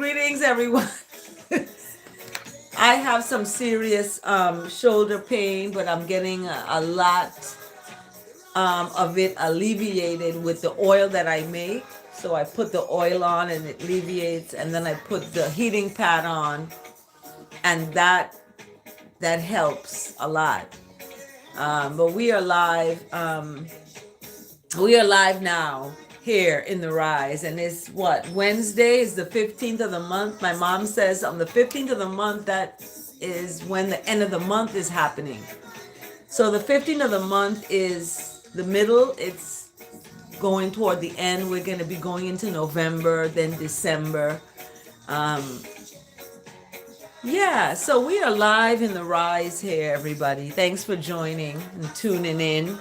Greetings, everyone. I have some serious shoulder pain, but I'm getting a lot of it alleviated with the oil that I make. So I put the oil on and it alleviates, and then I put the heating pad on, and that helps a lot. But we are live. We are live now here in the Rise, and it's what, Wednesday is the 15th of the month. My mom says on the 15th of the month, that is when the end of the month is happening. So the 15th of the month is the middle. It's going toward the end. We're going to be going into November, then December. Yeah, so we are live in the Rise here, everybody. Thanks for joining and tuning in.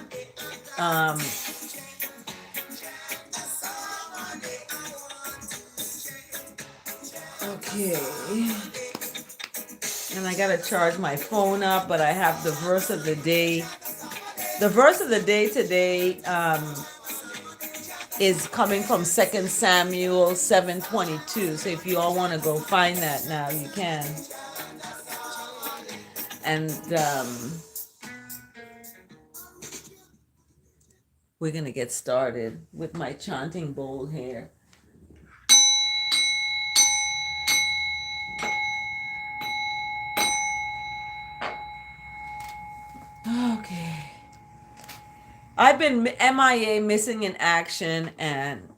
Okay. And I gotta charge my phone up, but I have the verse of the day. The verse of the day today is coming from 2 Samuel 7:22. So if you all want to go find that now, you can. And we're gonna get started with my chanting bowl here. Okay. I've been MIA, missing in action, and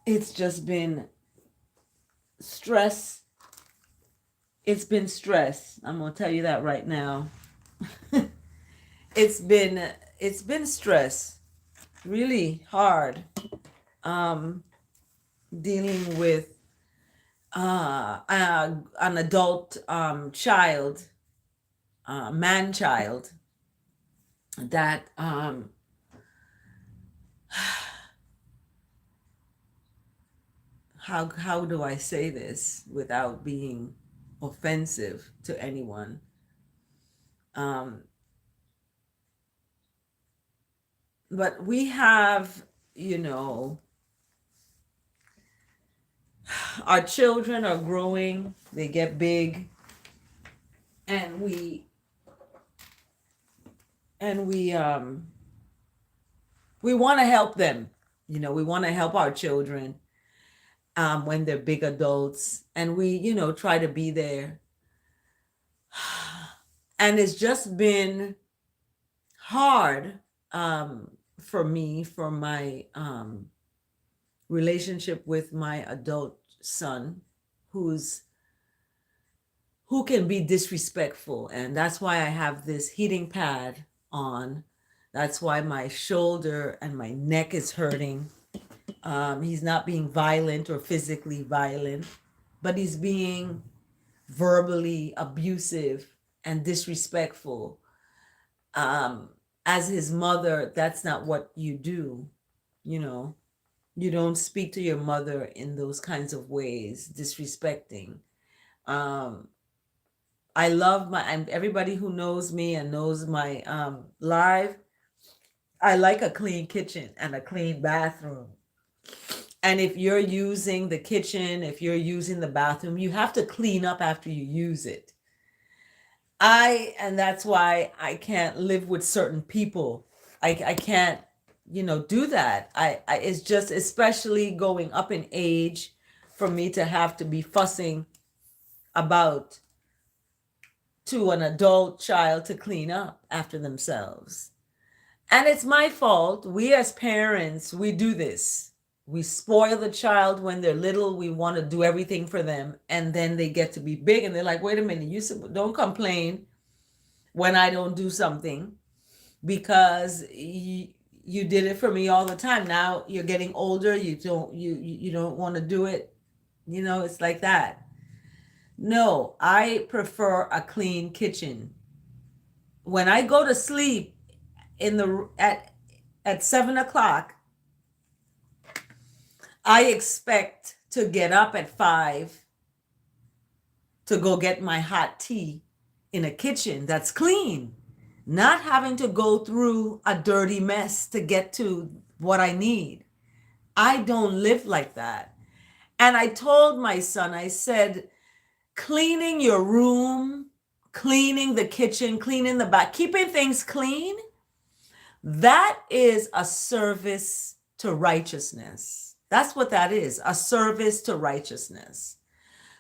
it's just been stress. It's been stress. I'm gonna tell you that right now. it's been stress, really hard. Dealing with an adult child, man child that how do I say this without being offensive to anyone? But we have, our children are growing, they get big, and we want to help them. We want to help our children when they're big adults, and we try to be there. And it's just been hard for me, for my relationship with my adult son, who can be disrespectful. And that's why I have this heating pad on. That's why my shoulder and my neck is hurting. He's not being violent or physically violent, but he's being verbally abusive and disrespectful. As his mother, that's not what you do. You don't speak to your mother in those kinds of ways, disrespecting. I love everybody who knows me and knows my live. I like a clean kitchen and a clean bathroom. And if you're using the kitchen, if you're using the bathroom, you have to clean up after you use it. And that's why I can't live with certain people. I can't, do that. It's just, especially going up in age, for me to have to be fussing about to an adult child to clean up after themselves. And it's my fault. We as parents, we do this. We spoil the child when they're little. We want to do everything for them. And then they get to be big and they're like, wait a minute, don't complain when I don't do something, because you did it for me all the time. Now you're getting older. You don't want to do it. It's like that. No, I prefer a clean kitchen. When I go to sleep at 7 o'clock, I expect to get up at 5 to go get my hot tea in a kitchen that's clean, not having to go through a dirty mess to get to what I need. I don't live like that. And I told my son, I said, cleaning your room, cleaning the kitchen, cleaning the back, keeping things clean, that is a service to righteousness. That's what that is, a service to righteousness.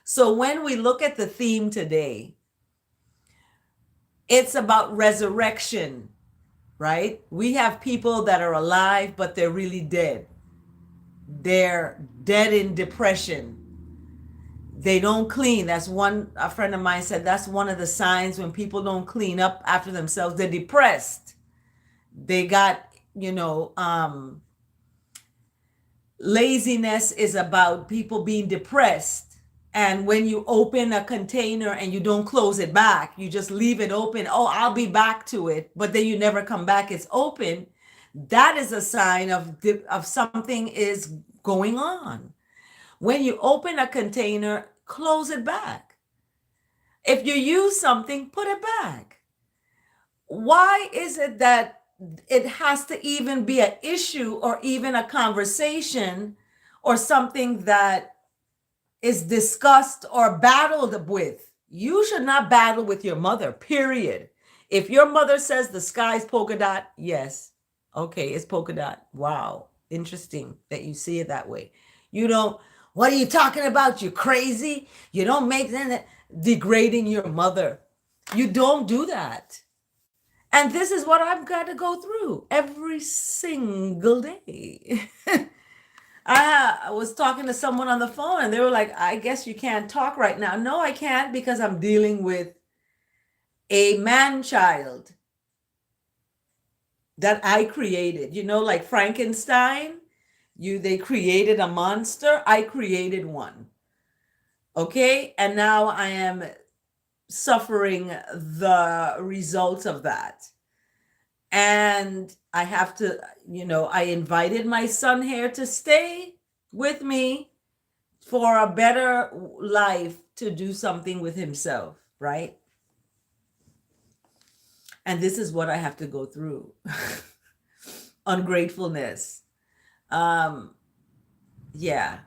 So when we look at the theme today, it's about resurrection, right? We have people that are alive, but they're really dead. They're dead in depression. They don't clean. That's one, a friend of mine said, that's one of the signs when people don't clean up after themselves. They're depressed. They got, laziness is about people being depressed. And when you open a container and you don't close it back, you just leave it open. Oh, I'll be back to it. But then you never come back. It's open. That is a sign of something is going on. When you open a container, close it back. If you use something, put it back. Why is it that it has to even be an issue or even a conversation or something that is discussed or battled with? You should not battle with your mother, period. If your mother says the sky's polka dot, yes. Okay, it's polka dot. Wow. Interesting that you see it that way. You don't, what are you talking about? You crazy? You don't make that degrading your mother. You don't do that. And this is what I've got to go through every single day. I was talking to someone on the phone and they were like, I guess you can't talk right now. No, I can't, because I'm dealing with a man child that I created. Like Frankenstein, they created a monster. I created one. Okay. And now I am suffering the results of that. And I have to, I invited my son here to stay with me for a better life, to do something with himself, right? And this is what I have to go through. Ungratefulness. Yeah.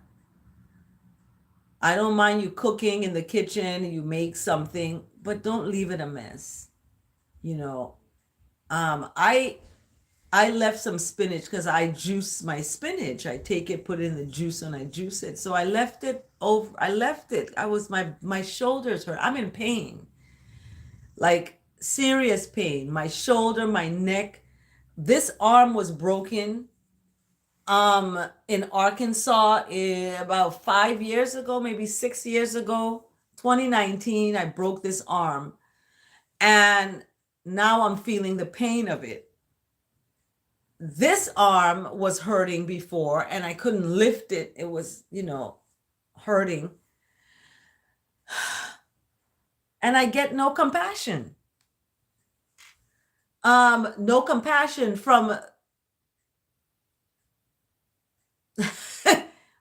I don't mind you cooking in the kitchen, you make something, but don't leave it a mess. I left some spinach because I juice my spinach. I take it, put it in the juice, and I juice it. So I left it over. I left it. My shoulders hurt. I'm in pain, like serious pain. My shoulder, my neck. This arm was broken. In Arkansas, about 5 years ago, maybe 6 years ago, 2019, I broke this arm, and now I'm feeling the pain of it. This arm was hurting before and I couldn't lift it. It was, hurting. And I get no compassion. No compassion from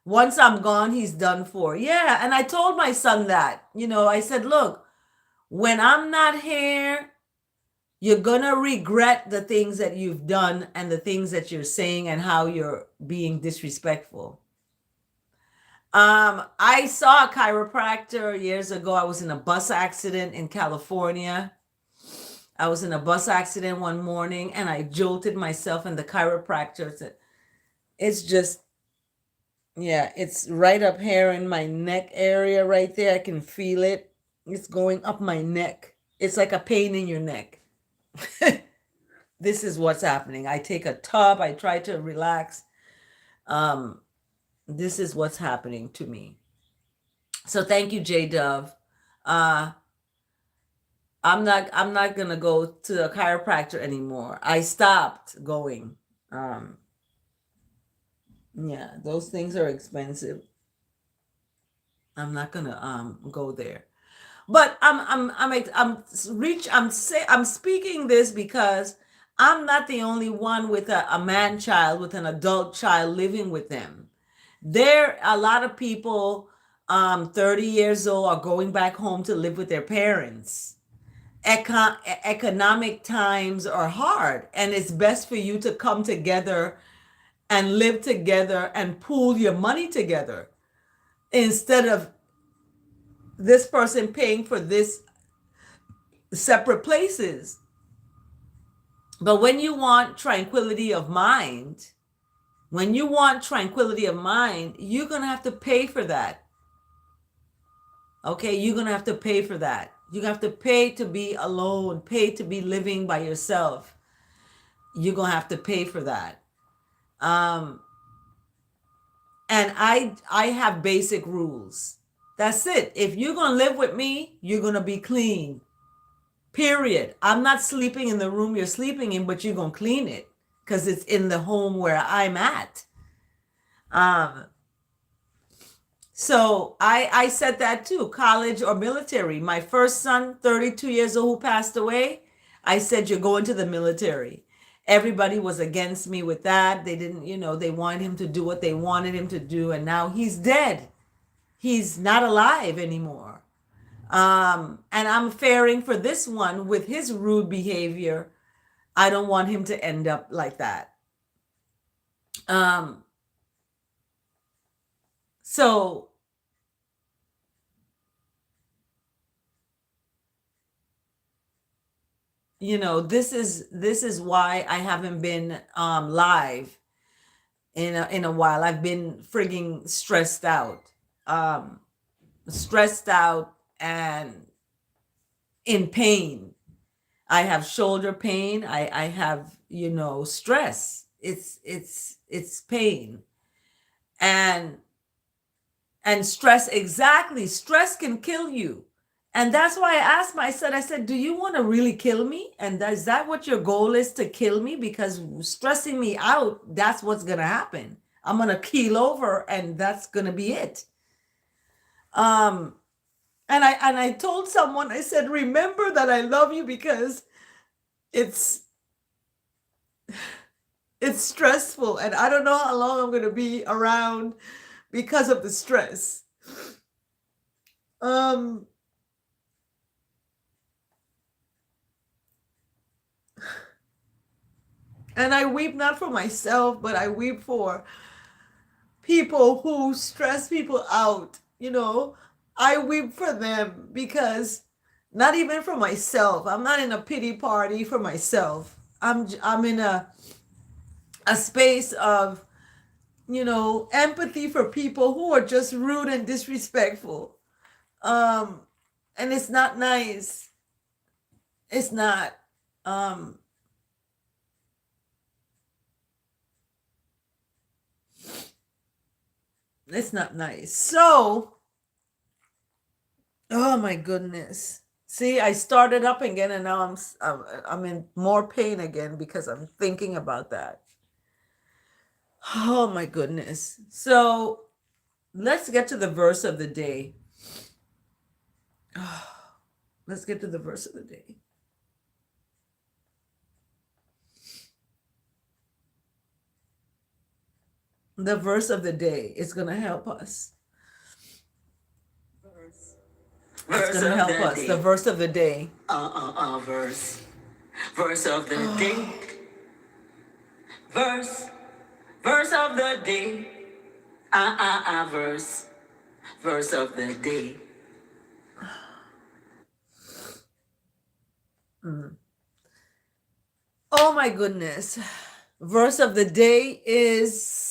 once I'm gone, he's done for. Yeah. And I told my son that, I said, look, when I'm not here, you're going to regret the things that you've done and the things that you're saying and how you're being disrespectful. I saw a chiropractor years ago. I was in a bus accident in California. I was in a bus accident one morning and I jolted myself, and the chiropractor said, it's just, yeah, it's right up here in my neck area right there. I can feel it. It's going up my neck. It's like a pain in your neck. This is what's happening. I take a tub. I try to relax. This is what's happening to me. So thank you, J Dove. I'm not gonna go to a chiropractor anymore. I stopped going. Yeah, those things are expensive. I'm not gonna go there. But I'm speaking this because I'm not the only one with a man child, with an adult child living with them. There are a lot of people 30 years old are going back home to live with their parents. Economic times are hard, and it's best for you to come together and live together and pool your money together. instead of this person paying for this separate places. But when you want tranquility of mind, you're going to have to pay for that. Okay, you're going to have to pay for that. You're going to have to pay to be alone, pay to be living by yourself. You're going to have to pay for that. And I have basic rules. That's it. If you're going to live with me, you're going to be clean. Period. I'm not sleeping in the room you're sleeping in, but you're going to clean it because it's in the home where I'm at. So I said that too, college or military. My first son, 32 years old, who passed away, I said, you're going to the military. Everybody was against me with that. They didn't, they wanted him to do what they wanted him to do. And now he's dead. He's not alive anymore. And I'm fearing for this one with his rude behavior. I don't want him to end up like that. So this is why I haven't been live in a while. I've been frigging stressed out and in pain. I have shoulder pain. I have, stress. It's pain. And stress, exactly. Stress can kill you. And that's why I asked I said, do you want to really kill me? And is that what your goal is, to kill me? Because stressing me out, that's what's going to happen. I'm going to keel over and that's going to be it. And I told someone, I said, remember that I love you because it's stressful and I don't know how long I'm going to be around because of the stress. And I weep not for myself, but I weep for people who stress people out. I weep for them because, not even for myself. I'm not in a pity party for myself. I'm in a space of, empathy for people who are just rude and disrespectful. And it's not nice. It's not. It's not nice. So, oh my goodness. See, I started up again and now I'm in more pain again because I'm thinking about that. Oh my goodness. So, let's get to the verse of the day. Let's get to the verse of the day. The verse of the day is going to help us. It's going to help us. The verse of the day. Verse. Verse of the day. Verse. Verse of the day. Verse. Verse of the day. Oh my goodness. Verse of the day is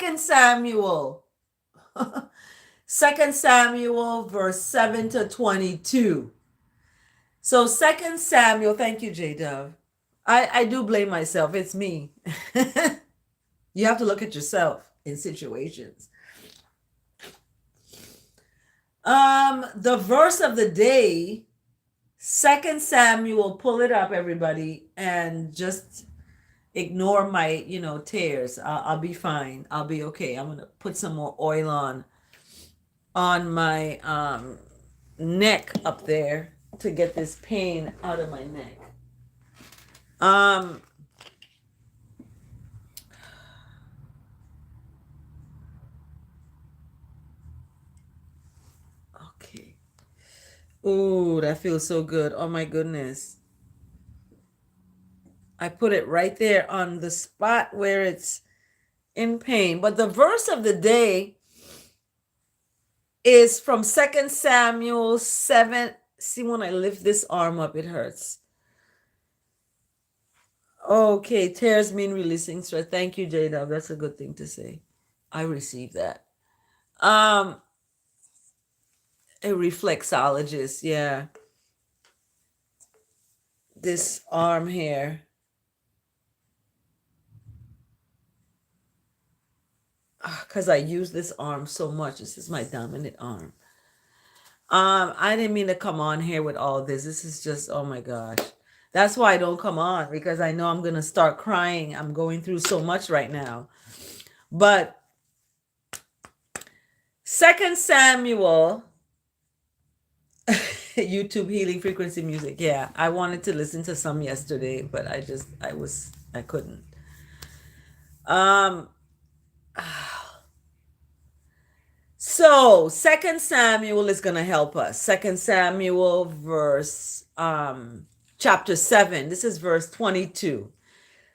2 Samuel. 2 Samuel verse 7 to 22. So 2 Samuel, thank you, J-Dove. I do blame myself. It's me. You have to look at yourself in situations. The verse of the day, 2 Samuel, pull it up, everybody, and just ignore my, tears. I'll be fine. I'll be okay. I'm gonna put some more oil on my neck up there to get this pain out of my neck. Okay. Ooh, that feels so good. Oh my goodness. I put it right there on the spot where it's in pain. But the verse of the day is from 2 Samuel 7. See, when I lift this arm up, it hurts. Okay, tears mean releasing stress. Thank you, J-Dub. That's a good thing to say. I received that. A reflexologist, yeah. This arm here. Because I use this arm so much. This is my dominant arm. I didn't mean to come on here with all this. This is just, oh my gosh. That's why I don't come on, because I know I'm going to start crying. I'm going through so much right now. But 2 Samuel, YouTube healing frequency music. Yeah, I wanted to listen to some yesterday, but I couldn't. So 2 Samuel is going to help us. 2 Samuel chapter 7. This is verse 22.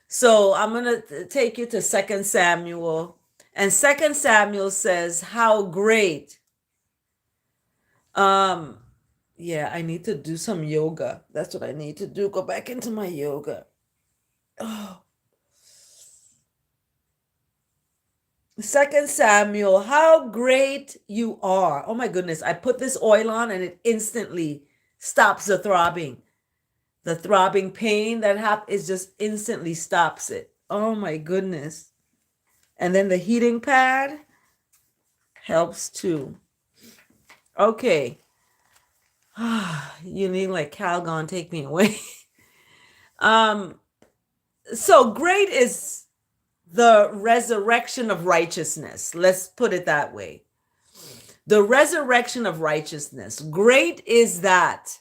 So I'm going to take you to 2 Samuel. And 2 Samuel says, how great. Yeah, I need to do some yoga. That's what I need to do. Go back into my yoga. Oh. 2 Samuel, how great you are. Oh my goodness. I put this oil on and it instantly stops the throbbing. The throbbing pain that happens just instantly stops it. Oh my goodness. And then the heating pad helps too. Okay. You need like Calgon, take me away. So great is the resurrection of righteousness. Let's put it that way. The resurrection of righteousness. Great is that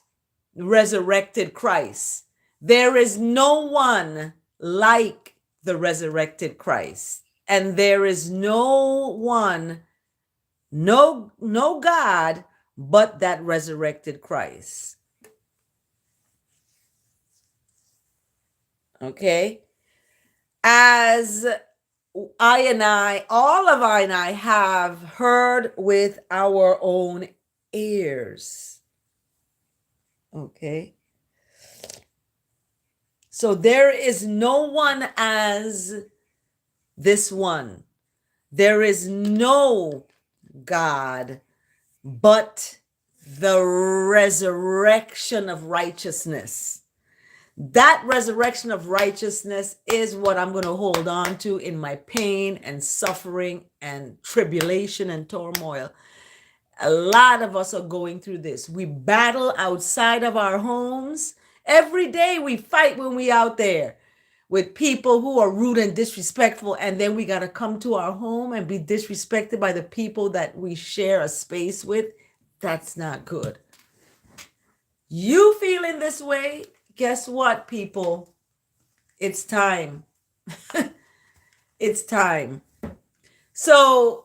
resurrected Christ. There is no one like the resurrected Christ. And there is no one, no God, but that resurrected Christ. Okay? As all of I and I have heard with our own ears. Okay? So there is no one as this one. There is no God but the resurrection of righteousness. That resurrection of righteousness is what I'm going to hold on to in my pain and suffering and tribulation and turmoil. A lot of us are going through this. We battle outside of our homes. Every day we fight when we out there with people who are rude and disrespectful, and then we got to come to our home and be disrespected by the people that we share a space with. That's not good. You feeling this way? Guess what, people? It's time. It's time. So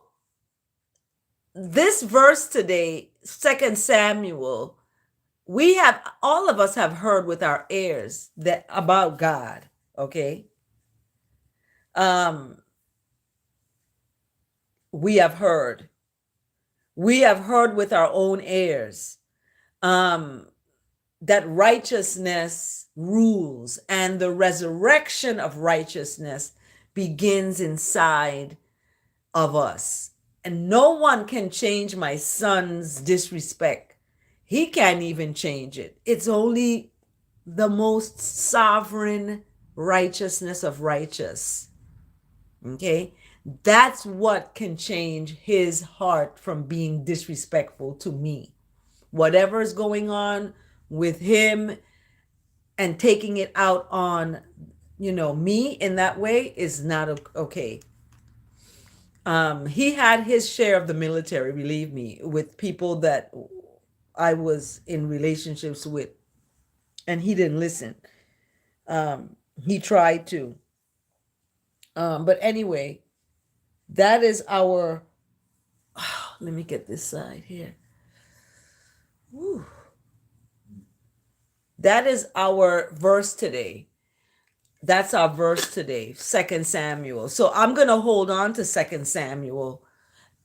this verse today, 2 Samuel, all of us have heard with our ears that about God. Okay. We have heard with our own ears, that righteousness rules, and the resurrection of righteousness begins inside of us. And no one can change my son's disrespect. He can't even change it. It's only the most sovereign righteousness of righteous. Okay? That's what can change his heart from being disrespectful to me. Whatever is going on with him and taking it out on, me in that way is not okay. He had his share of the military, believe me, with people that I was in relationships with, and he didn't listen. He tried to. But anyway, that is our, let me get this side here. Whew. That is our verse today. That's our verse today, 2 Samuel. So I'm going to hold on to 2 Samuel,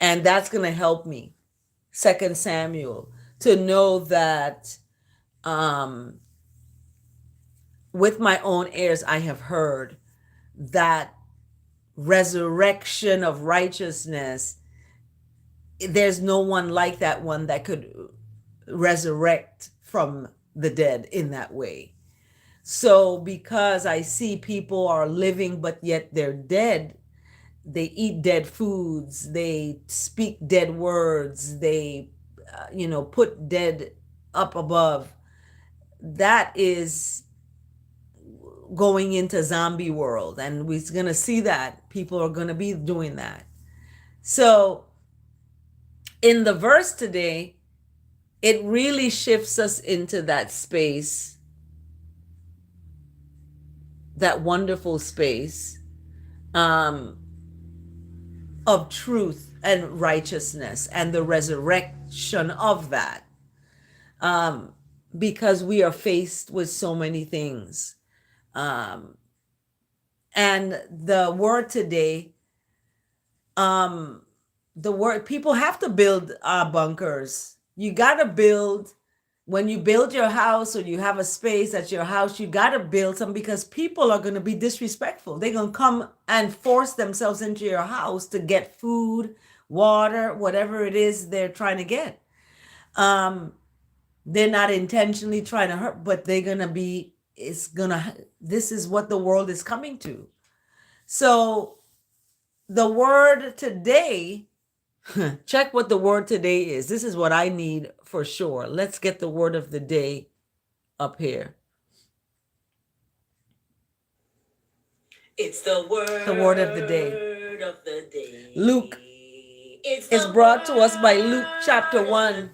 and that's going to help me. Second Samuel, to know that um, with my own ears I have heard that resurrection of righteousness. There's no one like that one that could resurrect from the dead in that way. So because I see people are living but yet they're dead, they eat dead foods, they speak dead words, they put dead up above. That is going into zombie world, and we're going to see that people are going to be doing that. So in the verse today, it really shifts us into that space, that wonderful space um, of truth and righteousness and the resurrection of that. Because we are faced with so many things. And the word today, the word, people have to build bunkers. You got to build, when you build your house or you have a space at your house, you got to build some, because people are going to be disrespectful. They're going to come and force themselves into your house to get food, water, whatever it is they're trying to get. They're not intentionally trying to hurt, but they're going to be, this is what the world is coming to. So the word today, check what the word today is. This is what I need for sure. Let's get the word of the day up here. It's the word of the day. Of the day. Luke is brought to us by Luke chapter 1,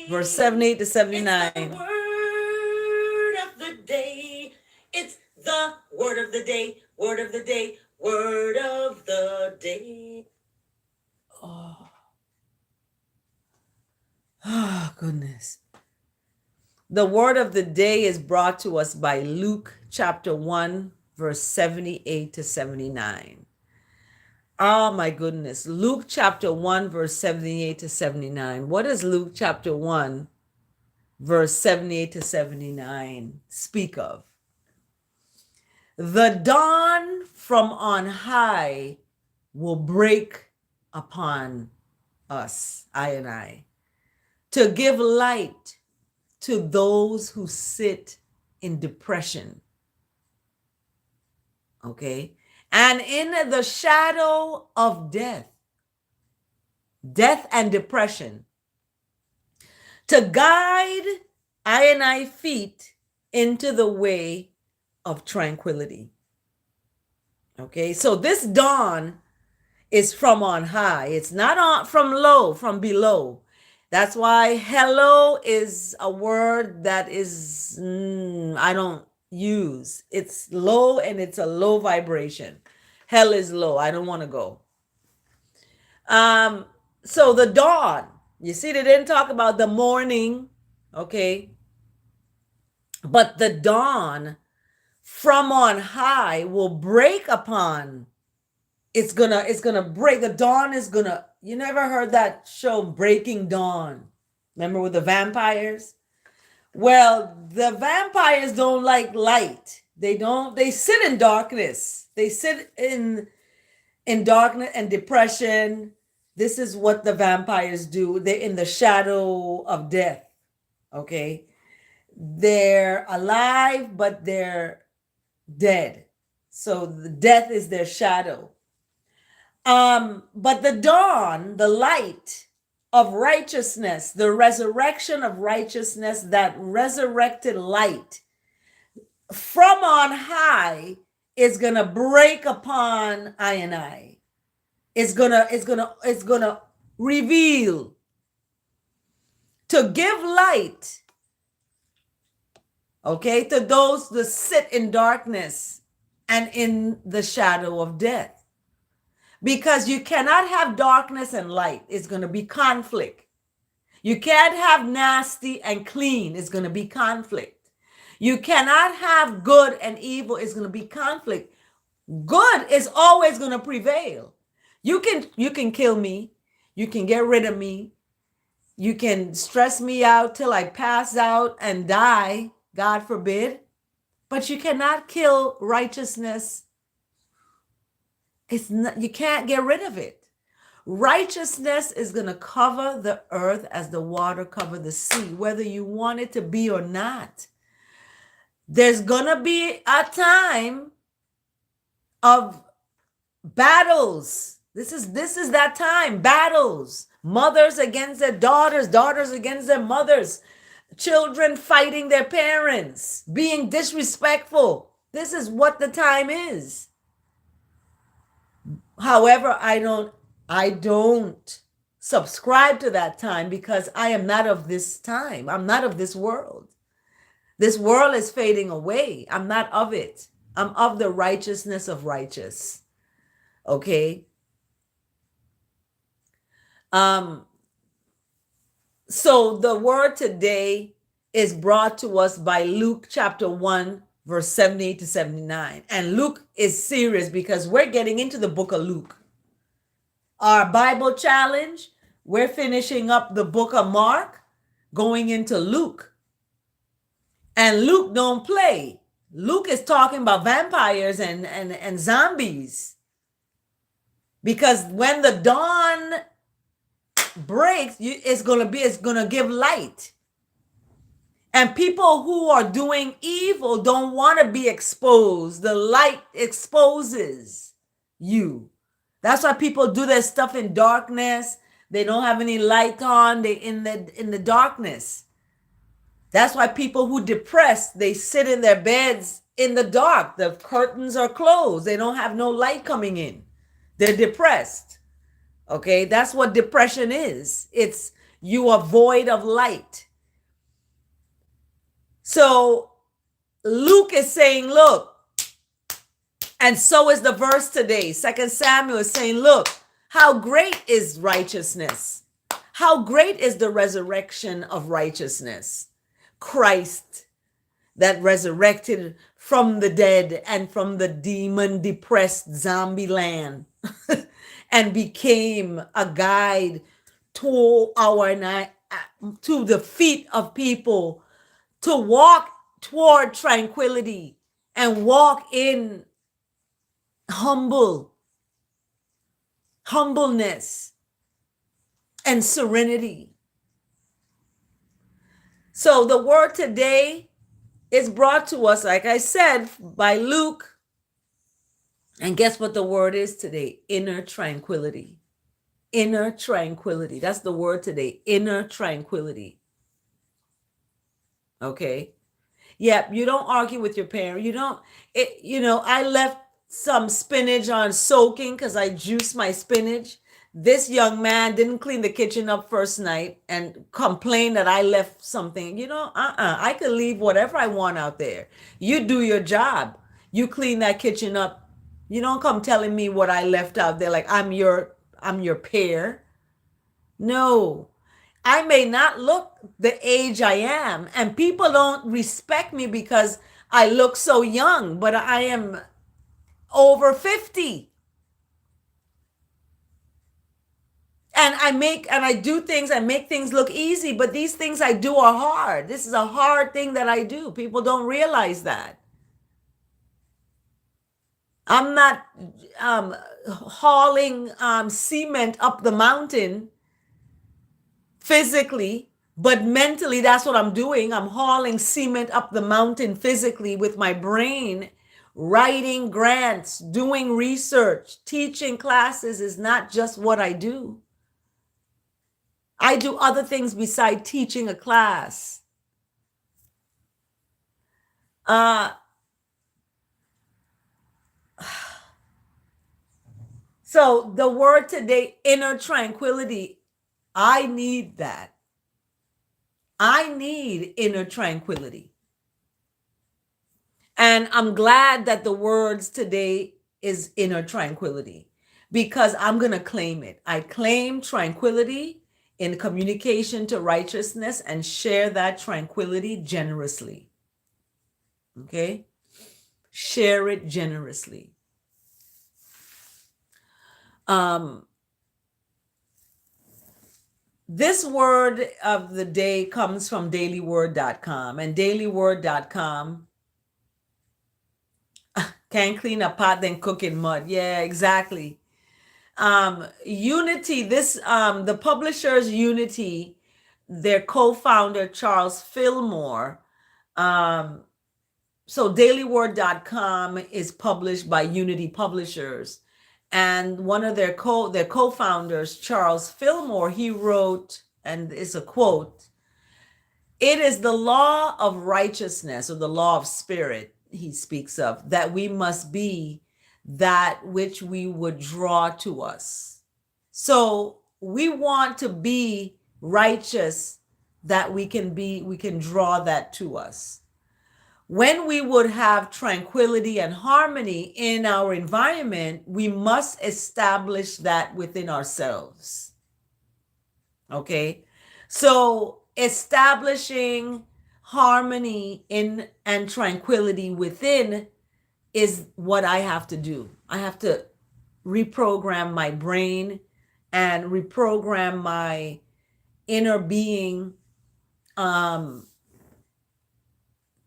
verse 78 to 79. It's the word of the day. It's the word of the day. Word of the day. Word of the day. Oh, goodness. The word of the day is brought to us by Luke chapter 1, verse 78 to 79. Oh, my goodness. Luke chapter 1, verse 78 to 79. What does Luke chapter 1, verse 78 to 79 speak of? The dawn from on high will break upon us, I and I, to give light to those who sit in depression. Okay? And in the shadow of death and depression, to guide I and I feet into the way of tranquility. Okay? So this dawn is from on high. It's not from low, from below. That's why hello is a word that is, I don't use. It's low, and it's a low vibration. Hell is low. I don't want to go. So the dawn, you see, they didn't talk about the morning, okay? But the dawn from on high will break upon. It's gonna break. The dawn is gonna, you never heard that show Breaking Dawn? Remember with the vampires? Well, the vampires don't like light. They sit in darkness. They sit in darkness and depression. This is what the vampires do. They're in the shadow of death. Okay? They're alive, but they're dead. So the death is their shadow. But the dawn, the light of righteousness, the resurrection of righteousness, that resurrected light from on high is gonna break upon I and I. It's gonna reveal, to give light, okay, to those that sit in darkness and in the shadow of death. Because you cannot have darkness and light. It's going to be conflict. You can't have nasty and clean. It's going to be conflict. You cannot have good and evil. It's going to be conflict. Good is always going to prevail. You can kill me. You can get rid of me. You can stress me out till I pass out and die, God forbid, but you cannot kill righteousness. It's not, you can't get rid of it. Righteousness is going to cover the earth as the water cover the sea, whether you want it to be or not. There's going to be a time of battles. This is that time. Battles. Mothers against their daughters, daughters against their mothers, children fighting their parents, being disrespectful. This is what the time is. However, I don't subscribe to that time because I am not of this time. I'm not of this world. This world is fading away. I'm not of it. I'm of the righteousness of righteous. Okay? So the word today is brought to us by Luke chapter 1, verse 78 to 79. And Luke is serious because we're getting into the book of Luke. Our Bible challenge, we're finishing up the book of Mark, going into Luke. And Luke don't play. Luke is talking about vampires and zombies. Because when the dawn breaks, it's gonna give light. And people who are doing evil don't want to be exposed. The light exposes you. That's why people do their stuff in darkness. They don't have any light on. They in the darkness. That's why people who depressed, they sit in their beds in the dark. The curtains are closed. They don't have no light coming in. They're depressed. Okay, that's what depression is. It's you are void of light. So Luke is saying, look, and so is the verse today. 2 Samuel is saying, look, how great is righteousness? How great is the resurrection of righteousness? Christ that resurrected from the dead and from the demon depressed zombie land and became a guide to the feet of people to walk toward tranquility and walk in humbleness and serenity. So the word today is brought to us, like I said, by Luke. And guess what the word is today? Inner tranquility. Inner tranquility. That's the word today. Inner tranquility. Okay. Yeah, you don't argue with your parent. I left some spinach on soaking because I juiced my spinach. This young man didn't clean the kitchen up first night and complained that I left something. I could leave whatever I want out there. You do your job. You clean that kitchen up. You don't come telling me what I left out there like I'm your peer. No. I may not look the age I am, and people don't respect me because I look so young, but I am over 50. And I make things look easy, but these things I do are hard. This is a hard thing that I do. People don't realize that. I'm not hauling cement up the mountain physically, but mentally that's what I'm doing. I'm hauling cement up the mountain physically with my brain. Writing grants, doing research, teaching classes is not just what I do. I do other things besides teaching a class. So the word today, inner tranquility, I need that. I need inner tranquility. And I'm glad that the words today is inner tranquility because I'm going to claim it. I claim tranquility in communication to righteousness and share that tranquility generously. Okay? Share it generously. This word of the day comes from dailyword.com, and dailyword.com can't clean a pot then cook in mud. Yeah, exactly. Unity, the publishers Unity, their co-founder Charles Fillmore. So dailyword.com is published by Unity Publishers, and one of their co-founders, Charles Fillmore, he wrote, and it's a quote, "It is the law of righteousness, or the law of spirit," he speaks of, "that we must be that which we would draw to us." So we want to be righteous, that we can draw that to us. When we would have tranquility and harmony in our environment, we must establish that within ourselves. Okay? So establishing harmony in and tranquility within is what I have to do. I have to reprogram my brain and reprogram my inner being,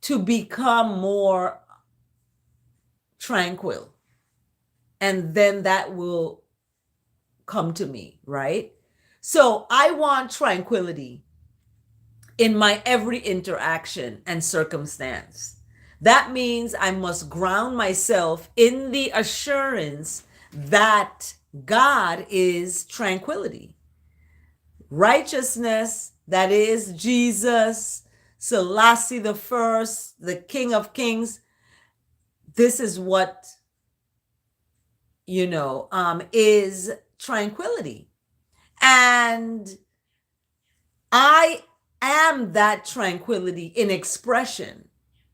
to become more tranquil. And then that will come to me, right? So I want tranquility in my every interaction and circumstance. That means I must ground myself in the assurance that God is tranquility. Righteousness, that is Jesus, Selassie the First, the King of Kings. This is what, is tranquility. And I am that tranquility in expression,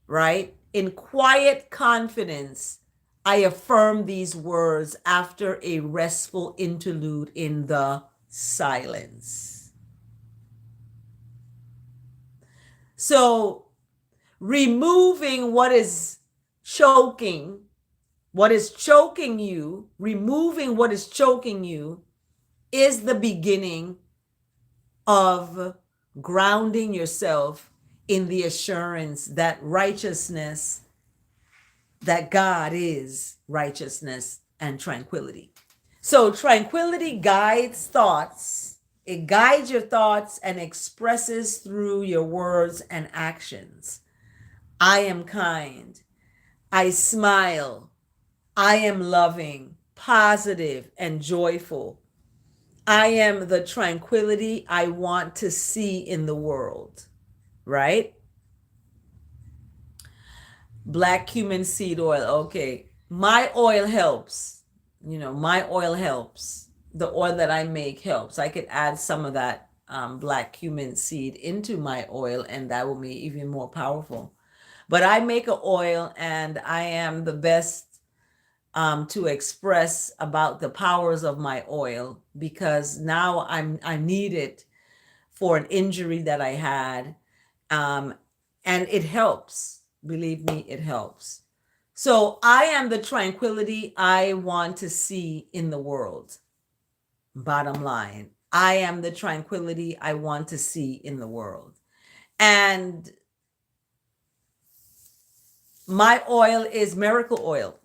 right? In quiet confidence, I affirm these words after a restful interlude in the silence. So, removing what is choking you, removing what is choking you is the beginning of grounding yourself in the assurance that righteousness, that God is righteousness and tranquility. So tranquility guides thoughts. It guides your thoughts and expresses through your words and actions. I am kind. I smile. I am loving, positive, and joyful. I am the tranquility I want to see in the world, right? Black cumin seed oil. Okay. My oil helps. My oil helps. The oil that I make helps. I could add some of that black cumin seed into my oil, and that will be even more powerful. But I make an oil, and I am the best to express about the powers of my oil, because now I need it for an injury that I had, and it helps. Believe me, it helps. So I am the tranquility I want to see in the world. Bottom line, I am the tranquility I want to see in the world. And my oil is miracle oil.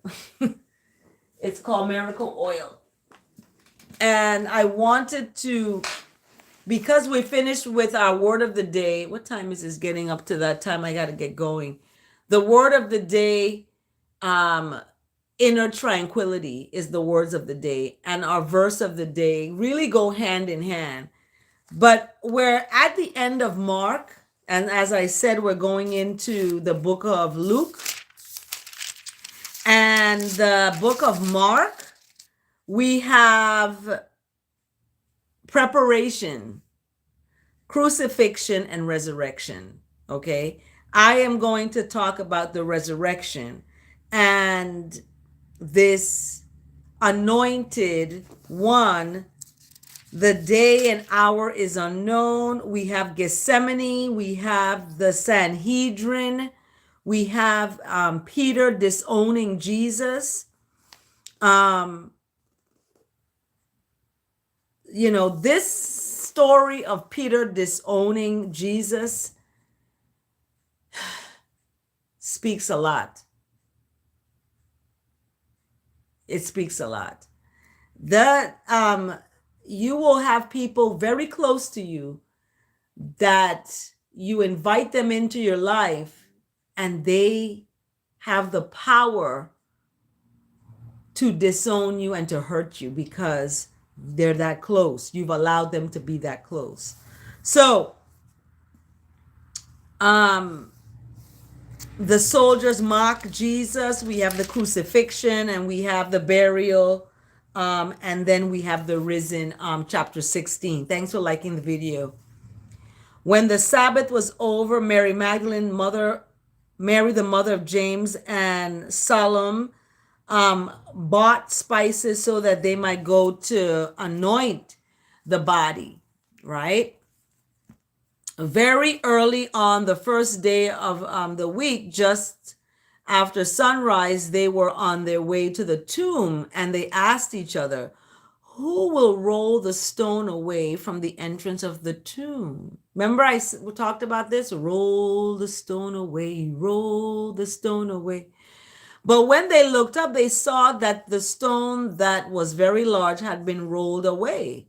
It's called miracle oil. And I wanted to, because we finished with our word of the day. What time is this? Getting up to that time. I got to get going. The word of the day, inner tranquility, is the words of the day. And our verse of the day really go hand in hand. But we're at the end of Mark. And as I said, we're going into the book of Luke. And the book of Mark, we have preparation, crucifixion, and resurrection. Okay. I am going to talk about the resurrection and this anointed one. The day and hour is unknown. We have Gethsemane. We have the Sanhedrin. We have Peter disowning Jesus. This story of Peter disowning Jesus speaks a lot. It speaks a lot. That you will have people very close to you that you invite them into your life and they have the power to disown you and to hurt you because they're that close. You've allowed them to be that close. So, the soldiers mock Jesus. We have the crucifixion and we have the burial. And then we have the risen, chapter 16. Thanks for liking the video. When the Sabbath was over, Mary Magdalene, Mary, the mother of James, and Salome bought spices so that they might go to anoint the body, right? Very early on the first day of the week, just after sunrise, they were on their way to the tomb and they asked each other, who will roll the stone away from the entrance of the tomb? Remember we talked about this? Roll the stone away, roll the stone away. But when they looked up, they saw that the stone that was very large had been rolled away.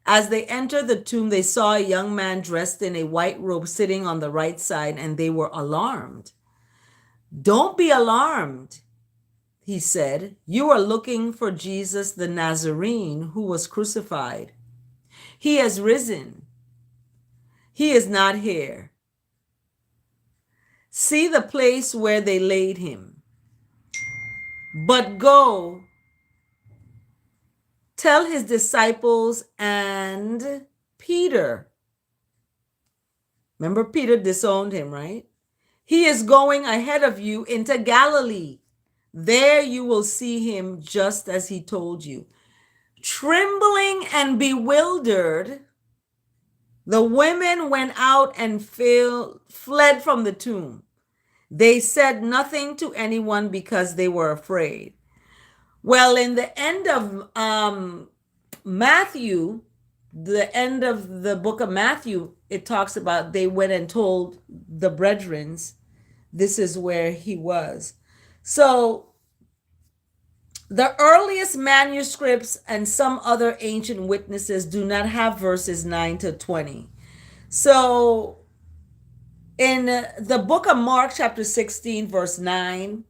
As they entered the tomb, they saw a young man dressed in a white robe sitting on the right side, and they were alarmed. Don't be alarmed, he said. You are looking for Jesus the Nazarene who was crucified. He has risen. He is not here. See the place where they laid him. But go, tell his disciples and Peter. Remember, Peter disowned him, right? He is going ahead of you into Galilee. There you will see him just as he told you. Trembling and bewildered, the women went out and fled from the tomb. They said nothing to anyone because they were afraid. Well, in the end of Matthew, the end of the book of Matthew, it talks about they went and told the brethren, this is where he was. So the earliest manuscripts and some other ancient witnesses do not have verses 9 to 20. So in the book of Mark, chapter 16, verse 9,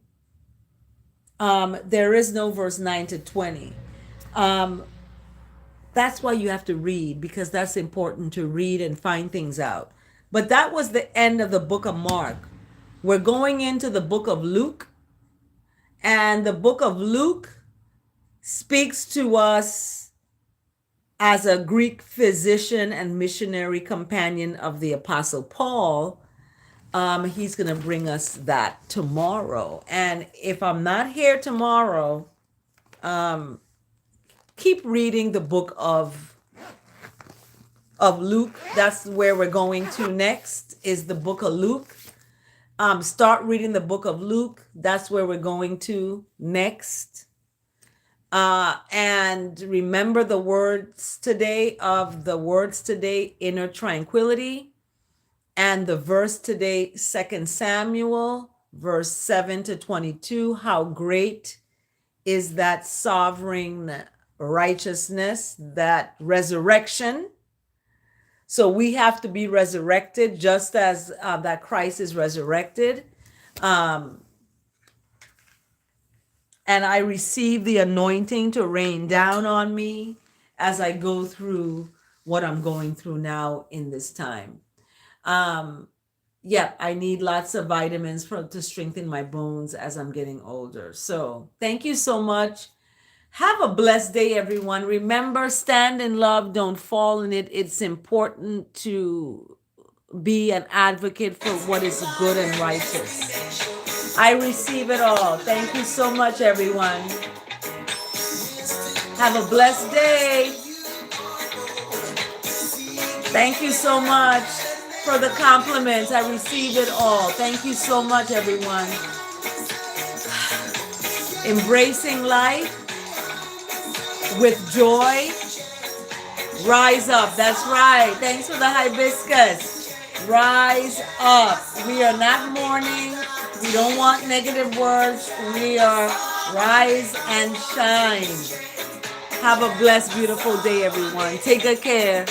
there is no verse 9 to 20. That's why you have to read, because that's important to read and find things out. But that was the end of the book of Mark. We're going into the book of Luke, and the book of Luke speaks to us as a Greek physician and missionary companion of the Apostle Paul. He's going to bring us that tomorrow. And if I'm not here tomorrow, keep reading the book of Luke. That's where we're going to next, is the book of Luke. Start reading the book of Luke. That's where we're going to next. And remember the words today, inner tranquility. And the verse today, 2 Samuel, verse 7 to 22. How great is that sovereign righteousness, that resurrection. So we have to be resurrected just as that Christ is resurrected. And I receive the anointing to rain down on me as I go through what I'm going through now in this time. I need lots of vitamins to strengthen my bones as I'm getting older. So thank you so much. Have a blessed day, everyone. Remember, stand in love, don't fall in it. It's important to be an advocate for what is good and righteous. I receive it all. Thank you so much, everyone. Have a blessed day. Thank you so much for the compliments. I receive it all. Thank you so much, everyone. Embracing life with joy Rise up. That's right. Thanks for the hibiscus. Rise up. We are not mourning. We don't want negative words. We are rise and shine. Have a blessed, beautiful day, everyone. Take good care.